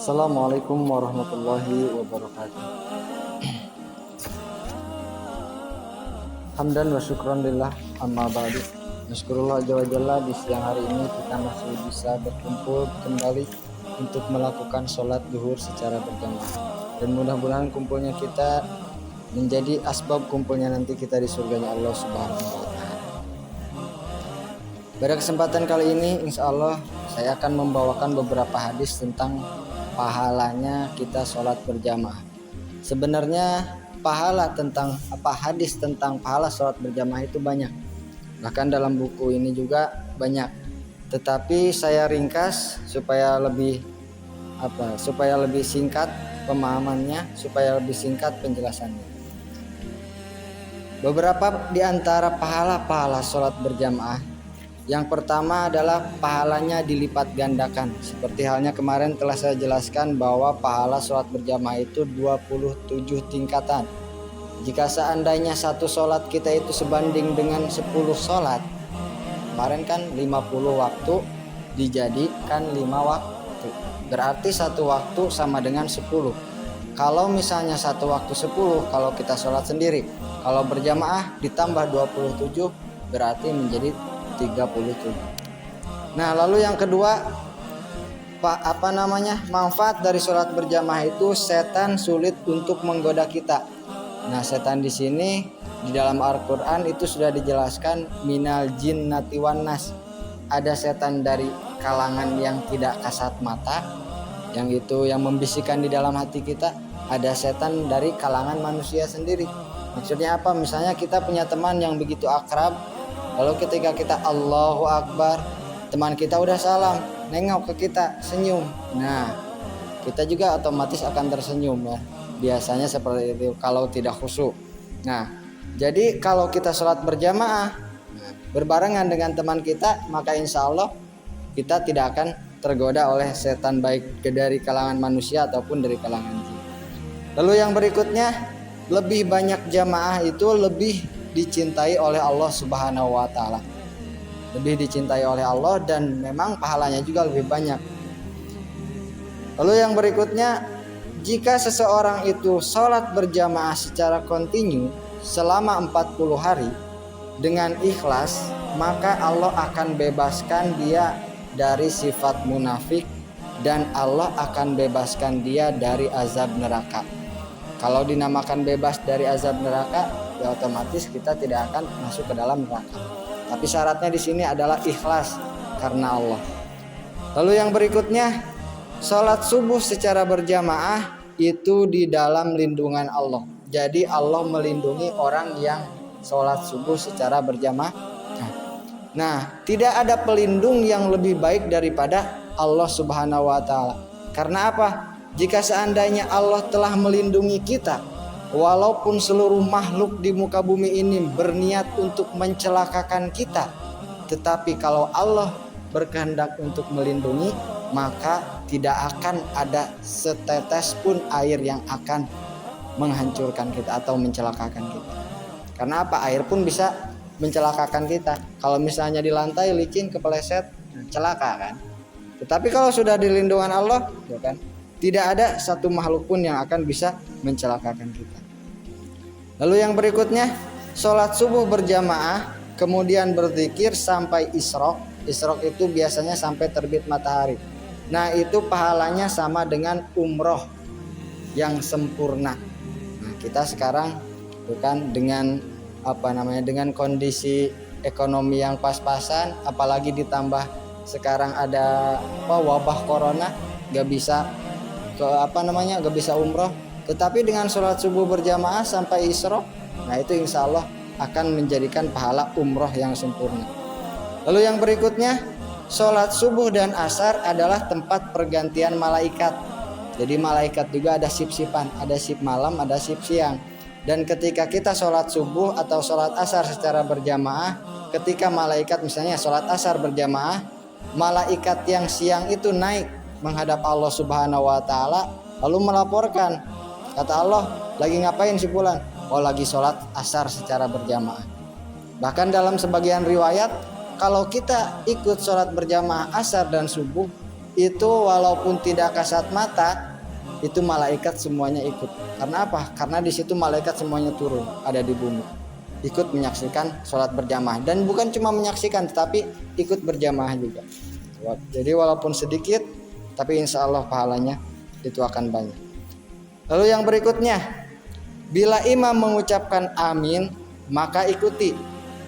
Assalamualaikum warahmatullahi wabarakatuh. Hamdan wa syukran lillah, amma ba'du. Nasykurullah azza wa jalla, di siang hari ini kita masih bisa berkumpul kembali untuk melakukan sholat zuhur secara berjamaah. Dan mudah-mudahan kumpulnya kita menjadi asbab kumpulnya nanti kita di surganya Allah Subhanahu wa taala. Pada kesempatan kali ini insya Allah saya akan membawakan beberapa hadis tentang pahalanya kita sholat berjamaah. Sebenarnya hadis tentang pahala sholat berjamaah itu banyak, bahkan dalam buku ini juga banyak, tetapi saya ringkas supaya lebih singkat pemahamannya, supaya lebih singkat penjelasannya. Beberapa di antara pahala sholat berjamaah, yang pertama adalah pahalanya dilipat gandakan. Seperti halnya kemarin telah saya jelaskan bahwa pahala sholat berjamaah itu 27 tingkatan. Jika seandainya satu sholat kita itu sebanding dengan 10 sholat, kemarin kan 50 waktu dijadikan 5 waktu, berarti satu waktu sama dengan 10. Kalau misalnya satu waktu 10 kalau kita sholat sendiri, kalau berjamaah ditambah 27 berarti menjadi 37. Nah, lalu yang kedua, manfaat dari sholat berjamaah itu setan sulit untuk menggoda kita. Nah, setan di sini di dalam Al-Qur'an itu sudah dijelaskan minal jinnati wan nas. Ada setan dari kalangan yang tidak kasat mata, yang itu yang membisikkan di dalam hati kita. Ada setan dari kalangan manusia sendiri. Maksudnya apa? Misalnya kita punya teman yang begitu akrab, lalu ketika kita Allahu Akbar, teman kita udah salam, nengok ke kita, senyum. Nah, kita juga otomatis akan tersenyum ya. Biasanya seperti itu kalau tidak khusyuk. Nah, jadi kalau kita sholat berjamaah berbarengan dengan teman kita, maka insya Allah kita tidak akan tergoda oleh setan, baik dari kalangan manusia ataupun dari kalangan jin. Lalu yang berikutnya, lebih banyak jamaah itu lebih dicintai oleh Allah Subhanahu wa taala. Lebih dicintai oleh Allah dan memang pahalanya juga lebih banyak. Lalu yang berikutnya, jika seseorang itu sholat berjamaah secara kontinu selama 40 hari dengan ikhlas, maka Allah akan bebaskan dia dari sifat munafik dan Allah akan bebaskan dia dari azab neraka. Kalau dinamakan bebas dari azab neraka, ya otomatis kita tidak akan masuk ke dalam neraka. Tapi syaratnya di sini adalah ikhlas karena Allah. Lalu yang berikutnya, sholat subuh secara berjamaah itu di dalam lindungan Allah. Jadi Allah melindungi orang yang sholat subuh secara berjamaah. Nah, tidak ada pelindung yang lebih baik daripada Allah Subhanahu wa taala. Karena apa? Jika seandainya Allah telah melindungi kita, walaupun seluruh makhluk di muka bumi ini berniat untuk mencelakakan kita, tetapi kalau Allah berkehendak untuk melindungi, maka tidak akan ada setetes pun air yang akan menghancurkan kita atau mencelakakan kita. Karena apa? Air pun bisa mencelakakan kita. Kalau misalnya di lantai licin kepeleset, celaka kan. Tetapi kalau sudah di lindungan Allah, ya kan, tidak ada satu makhluk pun yang akan bisa mencelakakan kita. Lalu yang berikutnya, sholat subuh berjamaah kemudian berzikir sampai isyraq. Isyraq itu biasanya sampai terbit matahari. Nah, itu pahalanya sama dengan umroh yang sempurna. Nah, kita sekarang bukan dengan dengan kondisi ekonomi yang pas-pasan, apalagi ditambah sekarang ada wabah corona, gak bisa gak bisa umroh. Tetapi dengan sholat subuh berjamaah sampai isyraq, nah itu insya Allah akan menjadikan pahala umroh yang sempurna. Lalu yang berikutnya, sholat subuh dan asar adalah tempat pergantian malaikat. Jadi malaikat juga ada sip-sipan, ada sip malam, ada sip siang. Dan ketika kita sholat subuh atau sholat asar secara berjamaah, ketika malaikat misalnya sholat asar berjamaah, malaikat yang siang itu naik menghadap Allah Subhanahu wa taala, lalu melaporkan, kata Allah, lagi ngapain si fulan? Oh, lagi sholat asar secara berjamaah. Bahkan dalam sebagian riwayat, kalau kita ikut sholat berjamaah asar dan subuh, itu walaupun tidak kasat mata, itu malaikat semuanya ikut. Karena apa? Karena di situ malaikat semuanya turun, ada di bumi, ikut menyaksikan sholat berjamaah. Dan bukan cuma menyaksikan, tetapi ikut berjamaah juga. Jadi walaupun sedikit, tapi insya Allah pahalanya itu akan banyak. Lalu yang berikutnya, bila imam mengucapkan amin, maka ikuti.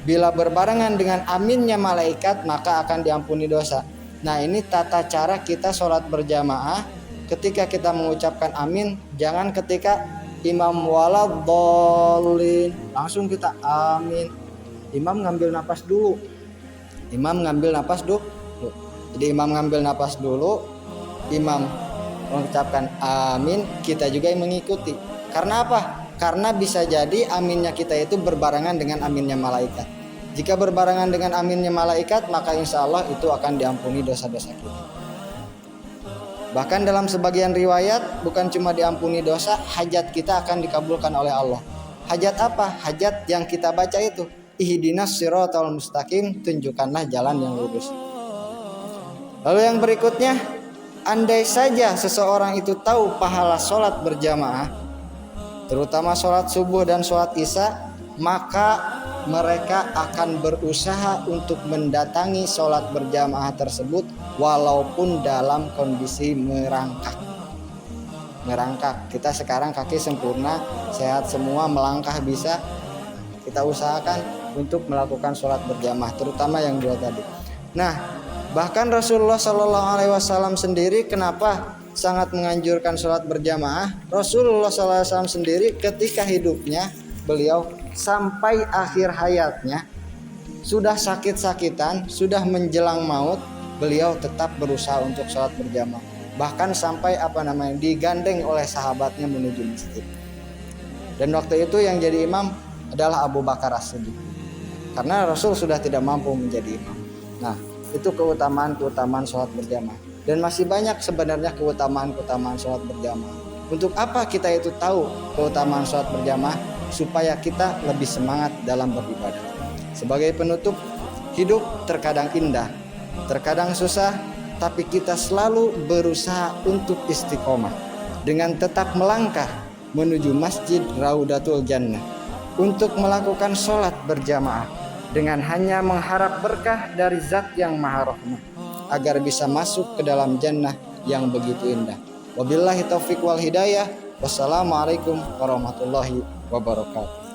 Bila berbarengan dengan aminnya malaikat, maka akan diampuni dosa. Nah, ini tata cara kita sholat berjamaah. Ketika kita mengucapkan amin, jangan ketika imam waladhdallin langsung kita amin. Imam ngambil napas dulu. Jadi imam ngambil napas dulu, imam mengucapkan amin, kita juga yang mengikuti. Karena apa? Karena bisa jadi aminnya kita itu berbarengan dengan aminnya malaikat. Jika berbarengan dengan aminnya malaikat, maka insya Allah itu akan diampuni dosa-dosa kita. Bahkan dalam sebagian riwayat, bukan cuma diampuni dosa, hajat kita akan dikabulkan oleh Allah. Hajat apa? Hajat yang kita baca itu, ihdinas siratal mustaqim, tunjukkanlah jalan yang lurus. Lalu yang berikutnya, andai saja seseorang itu tahu pahala sholat berjamaah, terutama sholat subuh dan sholat isya, maka mereka akan berusaha untuk mendatangi sholat berjamaah tersebut walaupun dalam kondisi merangkak. Kita sekarang kaki sempurna, sehat semua, melangkah bisa, kita usahakan untuk melakukan sholat berjamaah, terutama yang dua tadi. Nah, bahkan Rasulullah SAW sendiri kenapa sangat menganjurkan sholat berjamaah? Rasulullah SAW sendiri ketika hidupnya, beliau sampai akhir hayatnya, sudah sakit-sakitan, sudah menjelang maut, beliau tetap berusaha untuk sholat berjamaah. Bahkan sampai digandeng oleh sahabatnya menuju masjid. Dan waktu itu yang jadi imam adalah Abu Bakar As-Siddiq, karena Rasul sudah tidak mampu menjadi imam. Nah, itu keutamaan sholat berjamaah. Dan masih banyak sebenarnya keutamaan sholat berjamaah. Untuk apa kita itu tahu keutamaan sholat berjamaah? Supaya kita lebih semangat dalam beribadah. Sebagai penutup, hidup terkadang indah, terkadang susah, tapi kita selalu berusaha untuk istiqomah dengan tetap melangkah menuju Masjid Raudatul Jannah untuk melakukan sholat berjamaah dengan hanya mengharap berkah dari Zat yang Maha Rahmah agar bisa masuk ke dalam jannah yang begitu indah. Wabillahi taufiq wal hidayah. Wassalamualaikum warahmatullahi wabarakatuh.